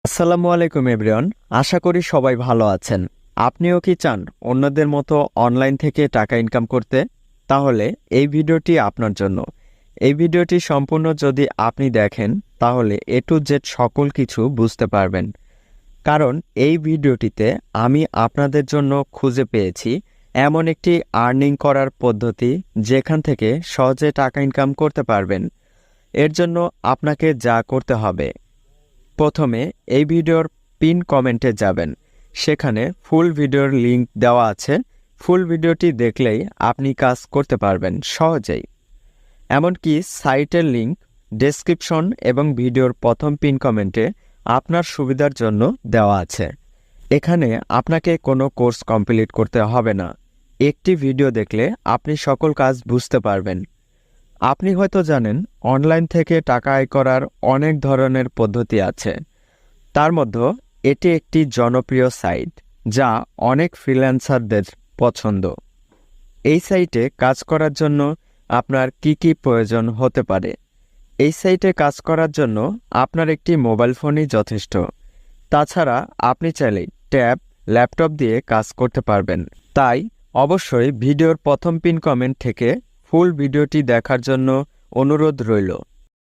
আসসালামু আলাইকুম এভরিওয়ান। আশা করি সবাই ভালো আছেন। আপনিও কি চান অন্যদের মতো অনলাইন থেকে টাকা ইনকাম করতে? তাহলে এই ভিডিওটি আপনার জন্য। এই ভিডিওটি সম্পূর্ণ যদি আপনি দেখেন তাহলে এ টু জেড সকল কিছু বুঝতে পারবেন। কারণ এই ভিডিওটিতে আমি আপনাদের জন্য খুঁজে পেয়েছি এমন একটি আর্নিং করার পদ্ধতি যেখান থেকে সহজে টাকা ইনকাম করতে পারবেন। এর জন্য আপনাকে যা করতে হবে, প্রথমে এই ভিডিওর পিন কমেন্টে যাবেন। সেখানে ফুল ভিডিওর লিংক দেওয়া আছে। ফুল ভিডিওটি দেখলেই আপনি কাজ করতে পারবেন সহজেই। এমনকি সাইটের লিংক ডেসক্রিপশন এবং ভিডিওর প্রথম পিন কমেন্টে আপনার সুবিধার জন্য দেওয়া আছে। এখানে আপনাকে কোনো কোর্স কমপ্লিট করতে হবে না। একটি ভিডিও দেখলে আপনি সকল কাজ বুঝতে পারবেন। আপনি হয়তো জানেন অনলাইন থেকে টাকা আয় করার অনেক ধরনের পদ্ধতি আছে। তার মধ্যে এটি একটি জনপ্রিয় সাইট যা অনেক ফ্রিল্যান্সারদের পছন্দ। এই সাইটে কাজ করার জন্য আপনার কি প্রয়োজন হতে পারে? এই সাইটে কাজ করার জন্য আপনার একটি মোবাইল ফোনই যথেষ্ট। তাছাড়া আপনি চাইলে ট্যাব, ল্যাপটপ দিয়ে কাজ করতে পারবেন। তাই অবশ্যই ভিডিওর প্রথম পিন কমেন্ট থেকে ফুল ভিডিওটি দেখার জন্য অনুরোধ রইল।